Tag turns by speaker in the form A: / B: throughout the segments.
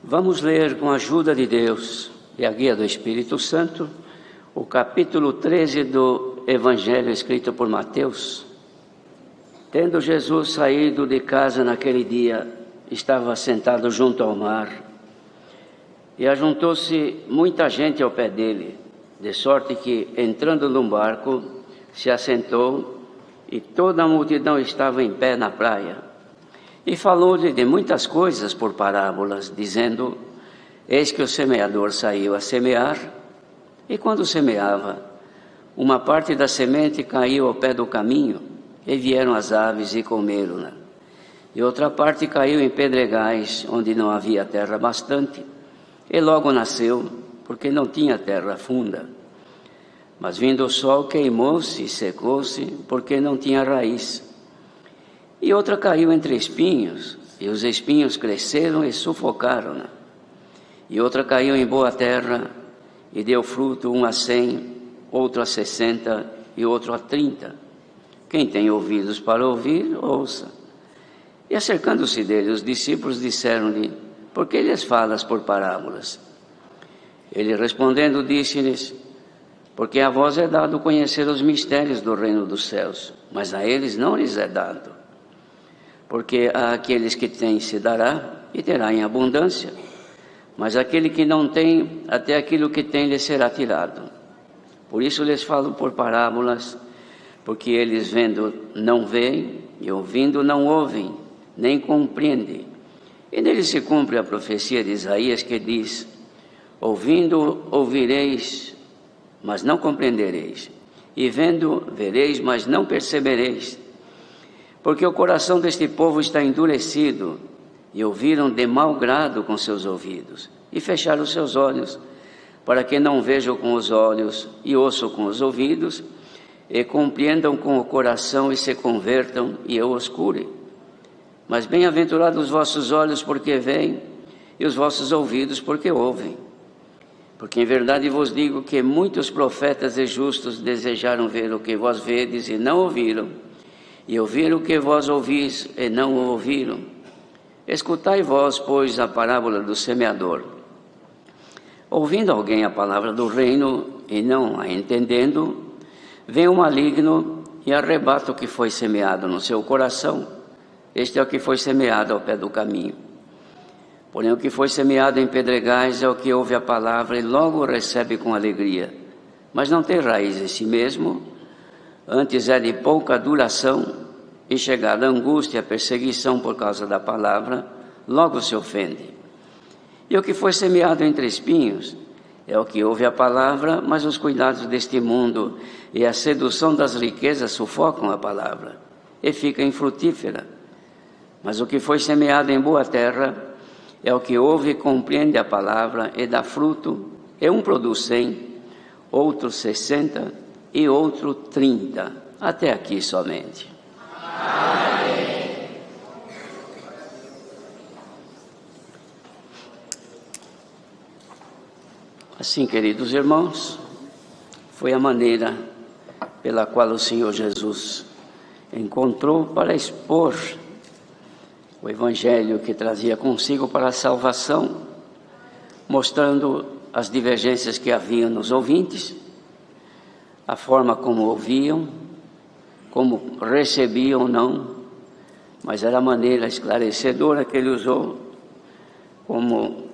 A: Vamos ler com a ajuda de Deus e a guia do Espírito Santo o capítulo 13 do Evangelho escrito por Mateus. Tendo Jesus saído de casa naquele dia, estava sentado junto ao mar, e ajuntou-se muita gente ao pé dele, de sorte que, entrando num barco, se assentou, e toda a multidão estava em pé na praia. E falou-lhe de muitas coisas por parábolas, dizendo: Eis que o semeador saiu a semear, e quando semeava, uma parte da semente caiu ao pé do caminho, e vieram as aves e comeram-na. E outra parte caiu em pedregais, onde não havia terra bastante, e logo nasceu, porque não tinha terra funda. Mas vindo o sol, queimou-se e secou-se, porque não tinha raiz. E outra caiu entre espinhos, e os espinhos cresceram e sufocaram-na. E outra caiu em boa terra, e deu fruto, um a 100, outro a 60 e outro a 30. Quem tem ouvidos para ouvir, ouça. E acercando-se dele, os discípulos disseram-lhe: Por que lhes falas por parábolas? Ele respondendo disse-lhes: Porque a vós é dado conhecer os mistérios do reino dos céus, mas a eles não lhes é dado. Porque àqueles que têm se dará, e terá em abundância, mas aquele que não tem, até aquilo que tem lhe será tirado. Por isso lhes falo por parábolas, porque eles vendo não veem, e ouvindo não ouvem, nem compreendem. E nele se cumpre a profecia de Isaías, que diz: Ouvindo ouvireis, mas não compreendereis, e vendo vereis, mas não percebereis. Porque o coração deste povo está endurecido, e ouviram de mau grado com seus ouvidos, e fecharam os seus olhos, para que não vejam com os olhos, e ouçam com os ouvidos, e compreendam com o coração, e se convertam, e eu os cure. Mas bem-aventurados os vossos olhos, porque veem, e os vossos ouvidos, porque ouvem. Porque em verdade vos digo que muitos profetas e justos desejaram ver o que vós vedes, e não ouviram, e ouviram o que vós ouvis, e não o ouviram. Escutai vós, pois, a parábola do semeador. Ouvindo alguém a palavra do reino, e não a entendendo, vem o maligno e arrebata o que foi semeado no seu coração. Este é o que foi semeado ao pé do caminho. Porém, o que foi semeado em pedregais é o que ouve a palavra e logo recebe com alegria, mas não tem raiz em si mesmo. Antes é de pouca duração, e chegada a angústia e a perseguição por causa da palavra, logo se ofende. E o que foi semeado entre espinhos é o que ouve a palavra, mas os cuidados deste mundo e a sedução das riquezas sufocam a palavra, e fica infrutífera. Mas o que foi semeado em boa terra é o que ouve e compreende a palavra, e dá fruto, e um produz 100, outro 60 e outro 30. Até aqui somente. Amém. Assim, queridos irmãos, foi a maneira pela qual o Senhor Jesus encontrou para expor o Evangelho que trazia consigo para a salvação, mostrando as divergências que havia nos ouvintes, a forma como ouviam, como recebiam ou não, mas era a maneira esclarecedora que ele usou, como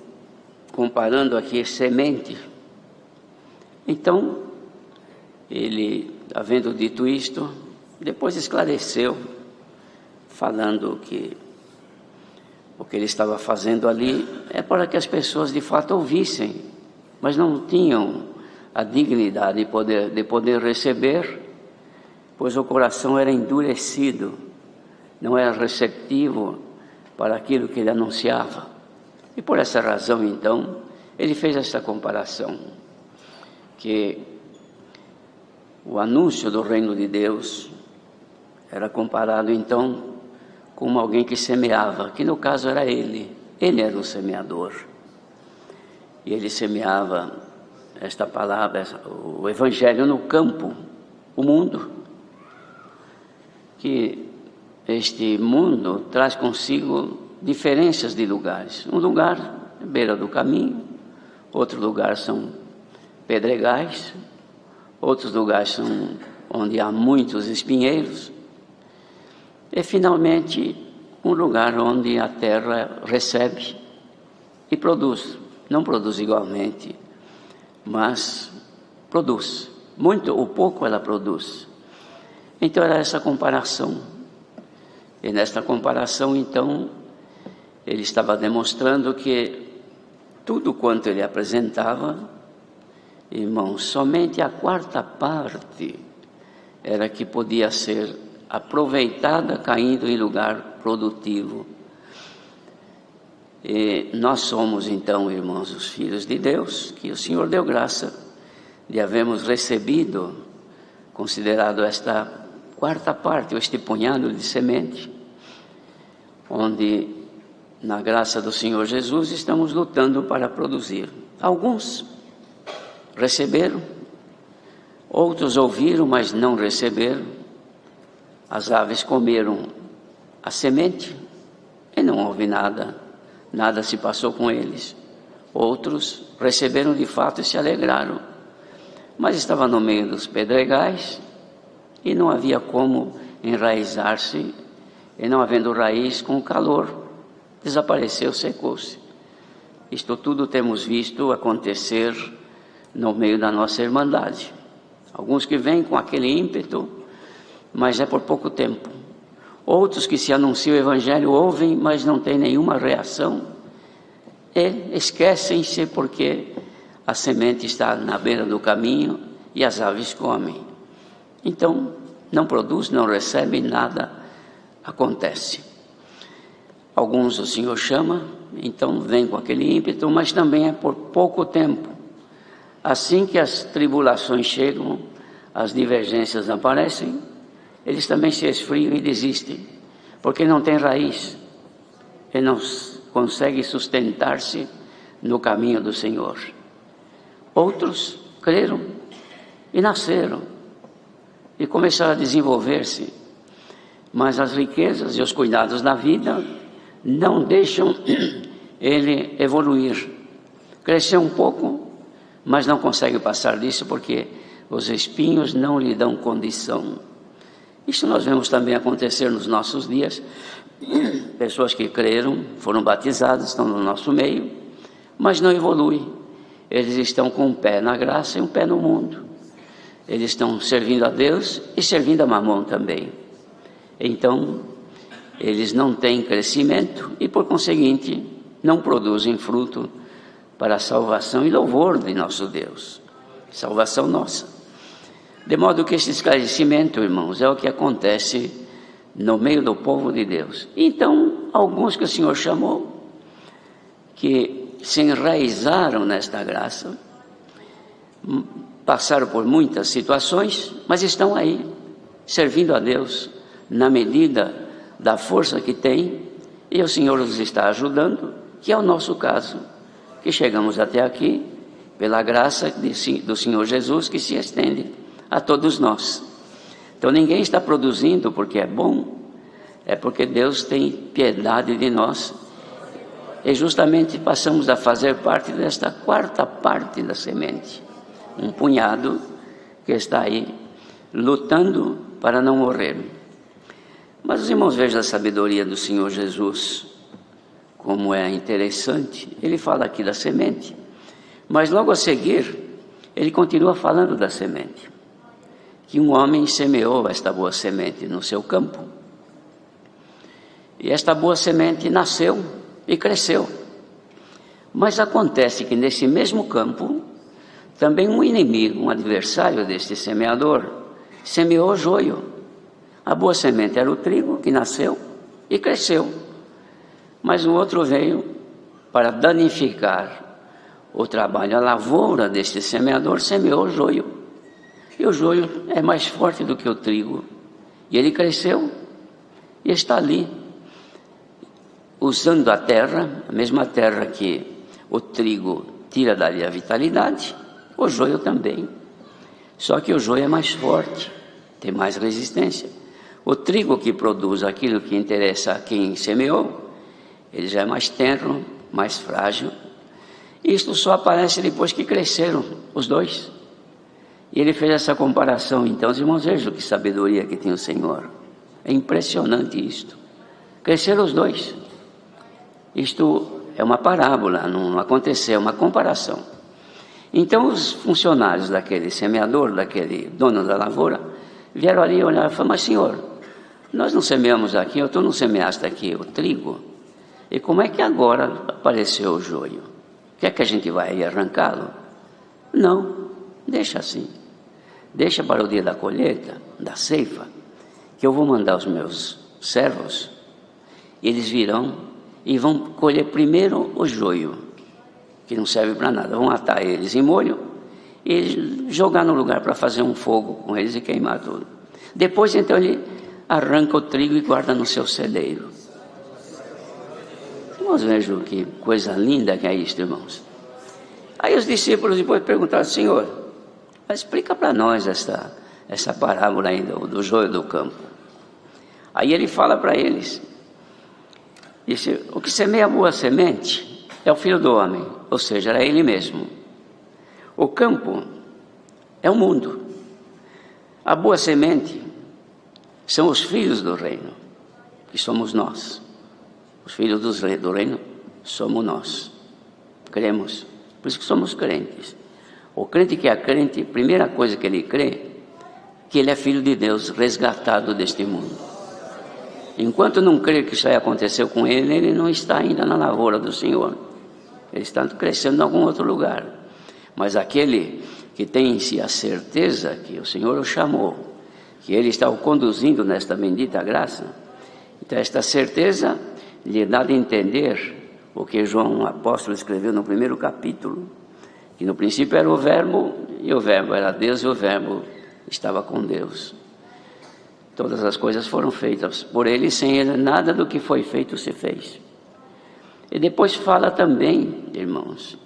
A: comparando aqui semente. Então, ele, havendo dito isto, depois esclareceu, falando que o que ele estava fazendo ali é para que as pessoas de fato ouvissem, mas não tinham a dignidade de poder receber, pois o coração era endurecido, não era receptivo para aquilo que ele anunciava. E por essa razão, então, ele fez essa comparação, que o anúncio do reino de Deus era comparado, então, com alguém que semeava, que no caso era ele era o semeador, e ele semeava esta palavra, o Evangelho no campo, o mundo, que este mundo traz consigo diferenças de lugares. Um lugar beira do caminho, outro lugar são pedregais, outros lugares são onde há muitos espinheiros, e finalmente um lugar onde a terra recebe e produz. Não produz igualmente, mas produz. Muito ou pouco ela produz. Então era essa comparação. E nesta comparação, então, ele estava demonstrando que tudo quanto ele apresentava, irmãos, somente a quarta parte era que podia ser aproveitada caindo em lugar produtivo. E nós somos então, irmãos, os filhos de Deus, que o Senhor deu graça de havermos recebido, considerado esta quarta parte, ou este punhado de semente, onde, na graça do Senhor Jesus, estamos lutando para produzir. Alguns receberam, outros ouviram, mas não receberam. As aves comeram a semente e não houve nada se passou com eles. Outros receberam de fato e se alegraram, mas estava no meio dos pedregais e não havia como enraizar-se, e não havendo raiz, com o calor desapareceu, secou-se. Isto tudo temos visto acontecer no meio da nossa irmandade. Alguns que vêm com aquele ímpeto, mas é por pouco tempo. Outros que se anunciam o Evangelho ouvem, mas não têm nenhuma reação, e esquecem-se porque a semente está na beira do caminho e as aves comem. Então, não produz, não recebe, nada acontece. Alguns o Senhor chama, então vem com aquele ímpeto, mas também é por pouco tempo. Assim que as tribulações chegam, as divergências aparecem, eles também se esfriam e desistem, porque não tem raiz, e não consegue sustentar-se no caminho do Senhor. Outros creram e nasceram, e começaram a desenvolver-se, mas as riquezas e os cuidados da vida não deixam ele evoluir. Cresceu um pouco, mas não consegue passar disso, porque os espinhos não lhe dão condição. Isso nós vemos também acontecer nos nossos dias. Pessoas que creram, foram batizadas, estão no nosso meio, mas não evoluem. Eles estão com um pé na graça e um pé no mundo. Eles estão servindo a Deus e servindo a Mamon também. Então, eles não têm crescimento e, por conseguinte, não produzem fruto para a salvação e louvor de nosso Deus. Salvação nossa. De modo que esse esclarecimento, irmãos, é o que acontece no meio do povo de Deus. Então, alguns que o Senhor chamou, que se enraizaram nesta graça, passaram por muitas situações, mas estão aí, servindo a Deus, na medida da força que tem, e o Senhor os está ajudando, que é o nosso caso, que chegamos até aqui, pela graça do Senhor Jesus, que se estende a todos nós. Então ninguém está produzindo porque é bom, é porque Deus tem piedade de nós, e justamente passamos a fazer parte desta quarta parte da semente, um punhado que está aí lutando para não morrer. Mas os irmãos vejam a sabedoria do Senhor Jesus, como é interessante. Ele fala aqui da semente, mas logo a seguir ele continua falando da semente, que um homem semeou esta boa semente no seu campo, e esta boa semente nasceu e cresceu. Mas acontece que nesse mesmo campo, também um inimigo, um adversário deste semeador, semeou joio. A boa semente era o trigo, que nasceu e cresceu, mas o outro veio para danificar o trabalho, a lavoura deste semeador, semeou joio. E o joio é mais forte do que o trigo, e ele cresceu e está ali, usando a terra, a mesma terra que o trigo tira dali a vitalidade, o joio também. Só que o joio é mais forte, tem mais resistência. O trigo, que produz aquilo que interessa a quem semeou, ele já é mais tenro, mais frágil, Isto só aparece depois que cresceram os dois. E ele fez essa comparação. Então, os irmãos, vejam que sabedoria que tem o Senhor. É impressionante isto. Cresceram os dois. Isto é uma parábola, não aconteceu, é uma comparação. Então, os funcionários daquele semeador, daquele dono da lavoura, vieram ali olhar e falaram: mas senhor, nós não semeamos aqui, ou tu não semeaste aqui o trigo? E como é que agora apareceu o joio? Quer que a gente vai arrancá-lo? Não, deixa assim. Deixa para o dia da colheita, da ceifa, que eu vou mandar os meus servos, eles virão e vão colher primeiro o joio, que não serve para nada. Vão atar eles em molho e jogar no lugar para fazer um fogo com eles e queimar tudo. Depois, então, ele arranca o trigo e guarda no seu celeiro. Irmãos, vejam que coisa linda que é isto, irmãos. Aí os discípulos depois perguntaram: Senhor, explica para nós essa parábola aí do joio do campo. Aí ele fala para eles, disse: o que semeia a boa semente é o Filho do Homem, ou seja, era ele mesmo. O campo é o mundo. A boa semente são os filhos do reino, que somos nós. Os filhos do reino somos nós. Cremos, por isso que somos crentes. O crente que é crente, a primeira coisa que ele crê, que ele é filho de Deus, resgatado deste mundo. Enquanto não crê que isso aí aconteceu com ele, ele não está ainda na lavoura do Senhor. Ele está crescendo em algum outro lugar. Mas aquele que tem em si a certeza que o Senhor o chamou, que ele está o conduzindo nesta bendita graça, então esta certeza lhe dá de entender o que João apóstolo escreveu no primeiro capítulo, que no princípio era o verbo, e o verbo era Deus, e o verbo estava com Deus. Todas as coisas foram feitas por ele, sem ele nada do que foi feito se fez. E depois fala também, irmãos,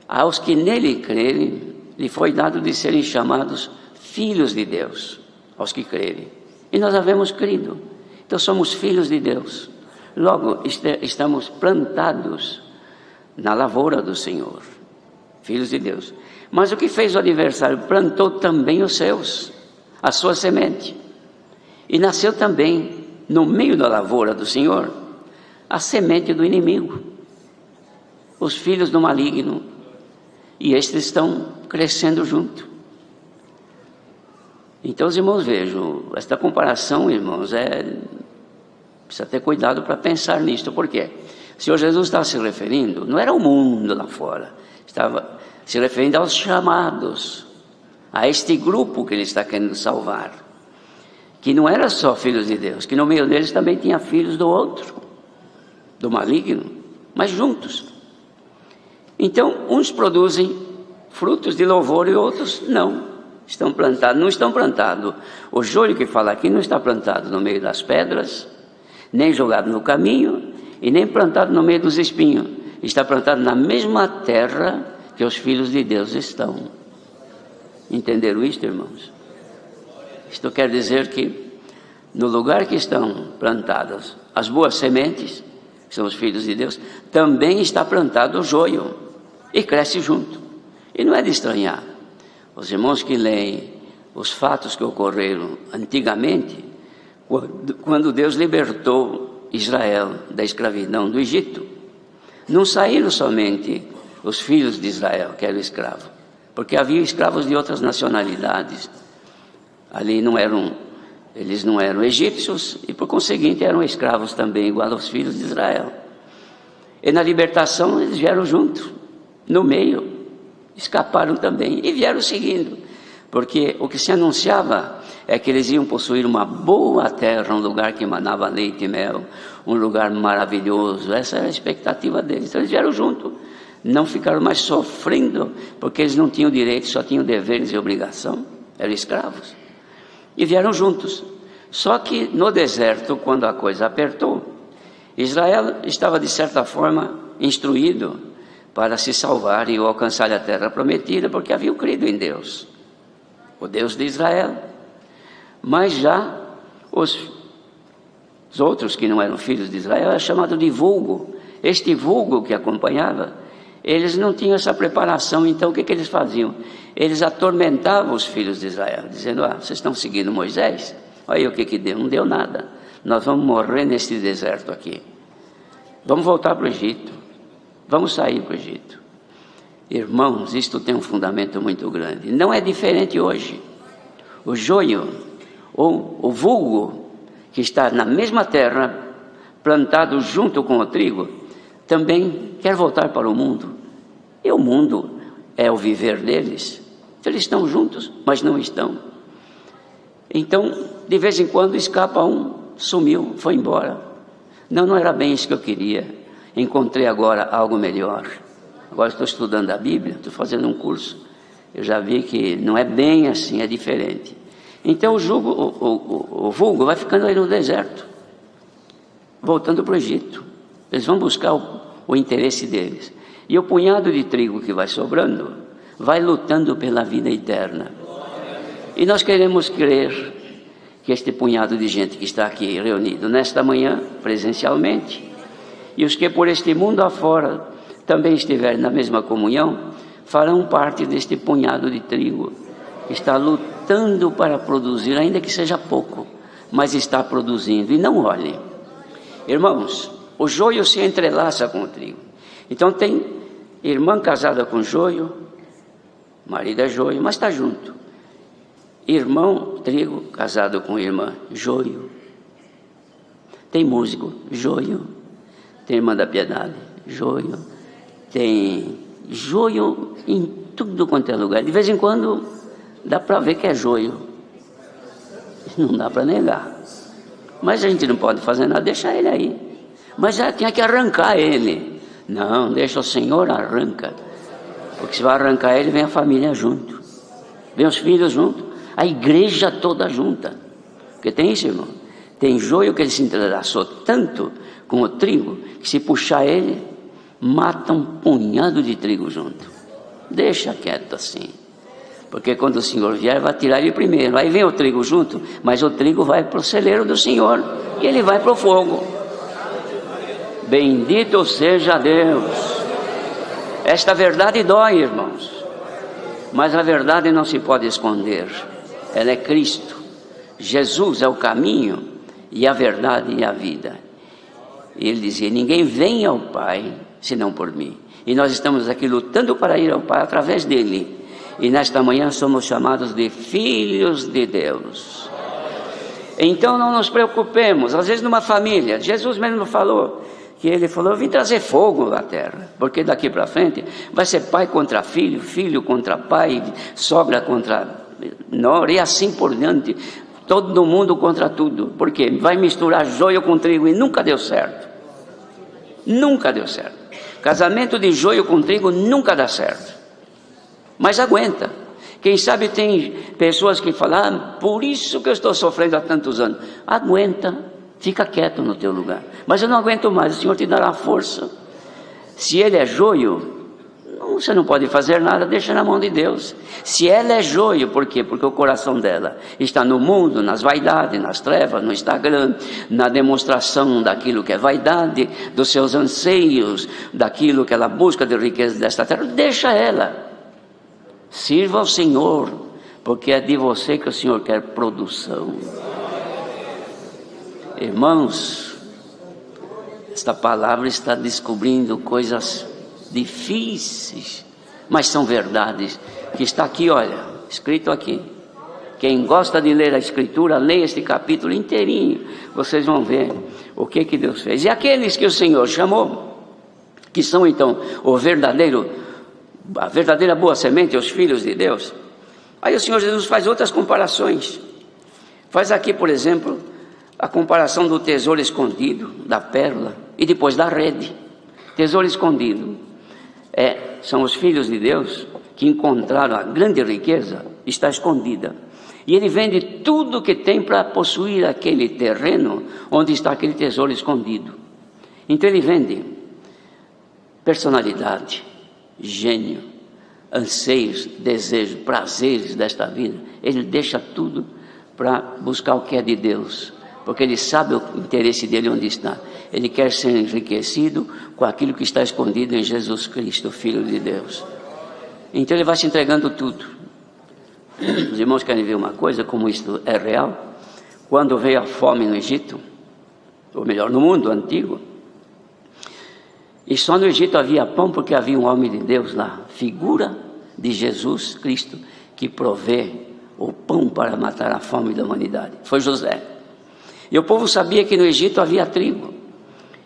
A: aos que nele crerem, lhe foi dado de serem chamados filhos de Deus, aos que crerem. E nós havemos crido, então somos filhos de Deus. Logo, estamos plantados na lavoura do Senhor, filhos de Deus. Mas o que fez o adversário? Plantou também os seus, a sua semente. E nasceu também, no meio da lavoura do Senhor, a semente do inimigo, os filhos do maligno. E estes estão crescendo junto. Então, os irmãos, vejam, esta comparação, irmãos, precisa ter cuidado para pensar nisto. Por quê? O Senhor Jesus estava se referindo, não era o mundo lá fora, estava se referindo aos chamados, a este grupo que ele está querendo salvar, que não era só filhos de Deus, que no meio deles também tinha filhos do outro, do maligno, mas juntos. Então, uns produzem frutos de louvor e outros não. Não estão plantados. O joio que fala aqui não está plantado no meio das pedras, nem jogado no caminho, e nem plantado no meio dos espinhos. Está plantado na mesma terra que os filhos de Deus estão. Entenderam isto, irmãos? Isto quer dizer que no lugar que estão plantadas as boas sementes, que são os filhos de Deus, também está plantado o joio, e cresce junto. E não é de estranhar. Os irmãos que leem os fatos que ocorreram antigamente, quando Deus libertou Israel da escravidão do Egito, não saíram somente os filhos de Israel, que eram escravos, porque havia escravos de outras nacionalidades. Ali eles não eram egípcios e, por conseguinte, eram escravos também, igual aos filhos de Israel. E na libertação eles vieram juntos, no meio, escaparam também e vieram seguindo, porque o que se anunciava é que eles iam possuir uma boa terra, um lugar que emanava leite e mel, um lugar maravilhoso. Essa era a expectativa deles. Então eles vieram junto, não ficaram mais sofrendo, porque eles não tinham direito, só tinham deveres e obrigação, eram escravos, e vieram juntos. Só que no deserto, quando a coisa apertou, Israel estava de certa forma instruído para se salvar e alcançar a terra prometida, porque haviam crido em Deus, o Deus de Israel. Mas já os outros que não eram filhos de Israel era chamado de vulgo. Este vulgo que acompanhava, Eles não tinham essa preparação, então o que eles faziam? Eles atormentavam os filhos de Israel, dizendo: vocês estão seguindo Moisés? Olha aí o que deu, não deu nada. Nós vamos morrer nesse deserto aqui. Vamos voltar para o Egito. Vamos sair para o Egito. Irmãos, isto tem um fundamento muito grande. Não é diferente hoje. O joio, ou o vulgo, que está na mesma terra, plantado junto com o trigo, também quer voltar para o mundo. E o mundo é o viver deles. Eles estão juntos, mas não estão. Então, de vez em quando escapa um, sumiu, foi embora. Não era bem isso que eu queria. Encontrei agora algo melhor. Agora estou estudando a Bíblia, estou fazendo um curso. Eu já vi que não é bem assim, é diferente. Então o vulgo vai ficando aí no deserto, voltando para o Egito. Eles vão buscar o interesse deles. E o punhado de trigo que vai sobrando, vai lutando pela vida eterna. E nós queremos crer que este punhado de gente que está aqui reunido nesta manhã, presencialmente, e os que por este mundo afora também estiverem na mesma comunhão, farão parte deste punhado de trigo, que está lutando para produzir, ainda que seja pouco, mas está produzindo. E não olhe, irmãos, o joio se entrelaça com o trigo. Então tem irmã casada com joio, marido é joio, mas está junto. Irmão, trigo, casado com irmã, joio. Tem músico, joio. Tem irmã da piedade, joio. Tem joio em tudo quanto é lugar. De vez em quando dá para ver que é joio. Não dá para negar. Mas a gente não pode fazer nada, deixa ele aí. Mas já tinha que arrancar ele. Não, deixa o Senhor arranca. Porque se vai arrancar ele, vem a família junto. Vem os filhos junto. A igreja toda junta. Porque tem isso, irmão. Tem joio que ele se entrelaçou tanto com o trigo, que se puxar ele, mata um punhado de trigo junto. Deixa quieto assim. Porque quando o Senhor vier, vai tirar ele primeiro. Aí vem o trigo junto, mas o trigo vai para o celeiro do Senhor. E ele vai para o fogo. Bendito seja Deus. Esta verdade dói, irmãos. Mas a verdade não se pode esconder. Ela é Cristo. Jesus é o caminho e a verdade e a vida. E ele dizia: ninguém vem ao Pai senão por mim. E nós estamos aqui lutando para ir ao Pai através dele. E nesta manhã somos chamados de filhos de Deus. Então não nos preocupemos. Às vezes numa família, Jesus mesmo falou, eu vim trazer fogo na terra, porque daqui para frente vai ser pai contra filho, filho contra pai, sogra contra nora, e assim por diante, todo mundo contra tudo, porque vai misturar joio com trigo e nunca deu certo. Nunca deu certo. Casamento de joio com trigo nunca dá certo. Mas aguenta. Quem sabe tem pessoas que falam: por isso que eu estou sofrendo há tantos anos. Aguenta, fica quieto no teu lugar. Mas eu não aguento mais, o Senhor te dará força. Se ele é joio, você não pode fazer nada, deixa na mão de Deus. Se ela é joio, por quê? Porque o coração dela está no mundo, nas vaidades, nas trevas, no Instagram, na demonstração daquilo que é vaidade, dos seus anseios, daquilo que ela busca de riqueza desta terra, deixa ela. Sirva ao Senhor, porque é de você que o Senhor quer produção. Irmãos, esta palavra está descobrindo coisas difíceis, mas são verdades, que está aqui, olha, escrito aqui. Quem gosta de ler a Escritura, leia este capítulo inteirinho, vocês vão ver o que Deus fez. E aqueles que o Senhor chamou, que são então a verdadeira boa semente, os filhos de Deus. Aí o Senhor Jesus faz outras comparações. Faz aqui, por exemplo, a comparação do tesouro escondido, da pérola, e depois da rede. Tesouro escondido são os filhos de Deus que encontraram a grande riqueza, está escondida. E ele vende tudo que tem para possuir aquele terreno onde está aquele tesouro escondido. Então ele vende personalidade, gênio, anseios, desejos, prazeres desta vida. Ele deixa tudo para buscar o que é de Deus, porque ele sabe o interesse dele onde está. Ele quer ser enriquecido com aquilo que está escondido em Jesus Cristo, Filho de Deus. Então ele vai se entregando tudo. Os irmãos querem ver uma coisa, como isto é real? Quando veio a fome no Egito, ou melhor, no mundo antigo, e só no Egito havia pão porque havia um homem de Deus lá, figura de Jesus Cristo, que provê o pão para matar a fome da humanidade. Foi José. E o povo sabia que no Egito havia trigo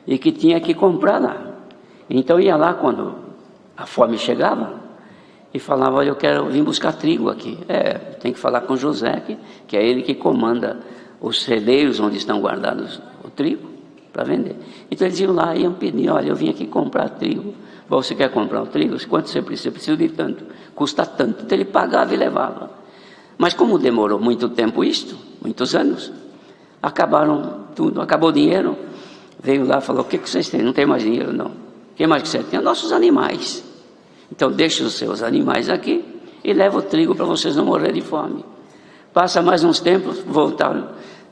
A: e que tinha que comprar lá. Então ia lá quando a fome chegava e falava: olha, eu quero vir buscar trigo aqui. Tem que falar com José, que é ele que comanda os celeiros onde estão guardados o trigo para vender. Então eles iam lá e iam pedir: olha, eu vim aqui comprar trigo. Você quer comprar o trigo? Quanto você precisa? Eu preciso de tanto. Custa tanto. Então ele pagava e levava. Mas como demorou muito tempo isto, muitos anos, acabaram tudo, acabou o dinheiro. Veio lá e falou: o que vocês têm? Não tem mais dinheiro, não. O que mais que você tem? Nossos animais. Então deixe os seus animais aqui e leva o trigo para vocês não morrerem de fome. Passa mais uns tempos, voltaram: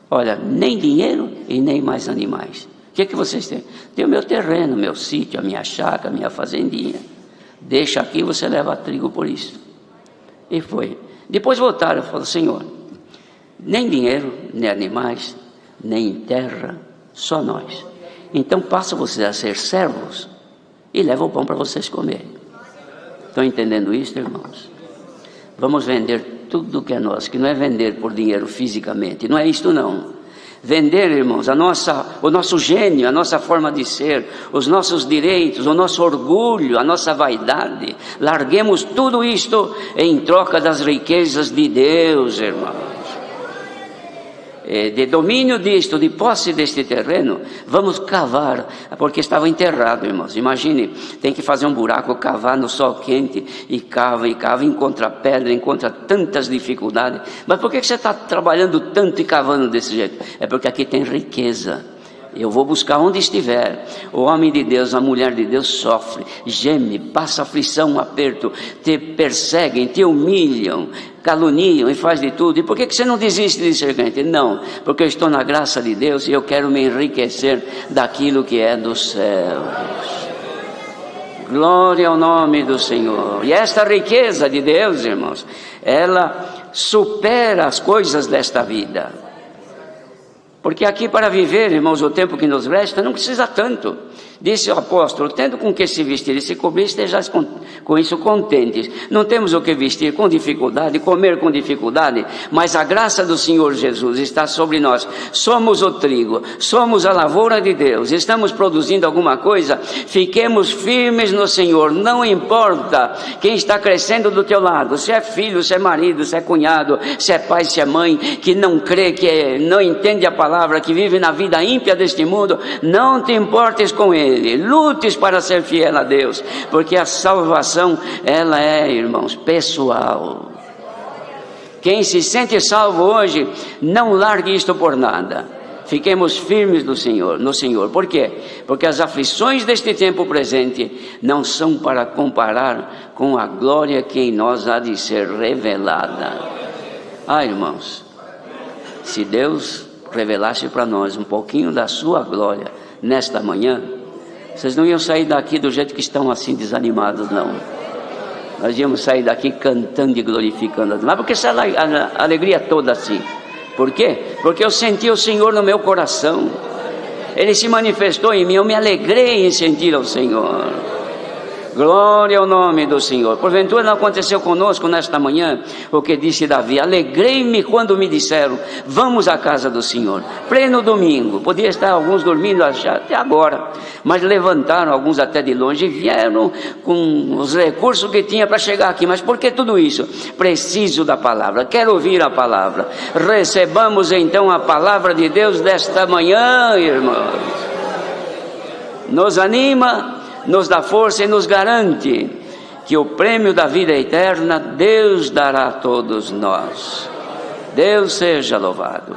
A: olha, nem dinheiro e nem mais animais. O que vocês têm? Tem o meu terreno, meu sítio, a minha chácara, a minha fazendinha. Deixa aqui, você leva trigo por isso. E foi. Depois voltaram e falaram: Senhor, nem dinheiro, nem animais, nem terra, só nós. Então passa vocês a ser servos e leva o pão para vocês comerem. Estão entendendo isso, irmãos? Vamos vender tudo que é nosso, que não é vender por dinheiro fisicamente, não é isto não. Vender, irmãos, o nosso gênio, a nossa forma de ser, os nossos direitos, o nosso orgulho, a nossa vaidade. Larguemos tudo isto em troca das riquezas de Deus, irmãos. De domínio disto, de posse deste terreno, vamos cavar, porque estava enterrado, irmãos. Imagine, tem que fazer um buraco, cavar no sol quente, e cava, encontra pedra, encontra tantas dificuldades. Mas por que você está trabalhando tanto e cavando desse jeito? É porque aqui tem riqueza. Eu vou buscar onde estiver. O homem de Deus, a mulher de Deus sofre, geme, passa aflição, aperto, te perseguem, te humilham, caluniam e faz de tudo. E por que você não desiste de ser crente? Não, porque eu estou na graça de Deus e eu quero me enriquecer daquilo que é do céu. Glória ao nome do Senhor. E esta riqueza de Deus, irmãos, ela supera as coisas desta vida. Porque aqui para viver, irmãos, o tempo que nos resta, não precisa tanto. Disse o apóstolo: tendo com que se vestir e se cobrir, estejais com isso contentes. Não temos o que vestir com dificuldade, comer com dificuldade, mas a graça do Senhor Jesus está sobre nós. Somos o trigo, somos a lavoura de Deus, estamos produzindo alguma coisa. Fiquemos firmes no Senhor, não importa quem está crescendo do teu lado, se é filho, se é marido, se é cunhado, se é pai, se é mãe, que não crê, que não entende a palavra, que vive na vida ímpia deste mundo. Não te importes com ele. Lutes para ser fiel a Deus, porque a salvação, ela é, irmãos, pessoal. Quem se sente salvo hoje, não largue isto por nada. Fiquemos firmes no Senhor. Por quê? Porque as aflições deste tempo presente não são para comparar com a glória que em nós há de ser revelada. Irmãos, se Deus revelasse para nós um pouquinho da sua glória nesta manhã, vocês não iam sair daqui do jeito que estão assim desanimados, não. Nós íamos sair daqui cantando e glorificando. Mas porque essa alegria toda assim? Por quê? Porque eu senti o Senhor no meu coração. Ele se manifestou em mim, eu me alegrei em sentir o Senhor. Glória ao nome do Senhor. Porventura não aconteceu conosco nesta manhã o que disse Davi: alegrei-me quando me disseram, vamos à casa do Senhor. Pleno domingo, podia estar alguns dormindo até agora, mas levantaram, alguns até de longe, e vieram com os recursos que tinha para chegar aqui. Mas por que tudo isso? Preciso da palavra, quero ouvir a palavra. Recebamos então a palavra de Deus desta manhã, irmãos. Nos anima, nos dá força e nos garante que o prêmio da vida eterna Deus dará a todos nós. Deus seja louvado.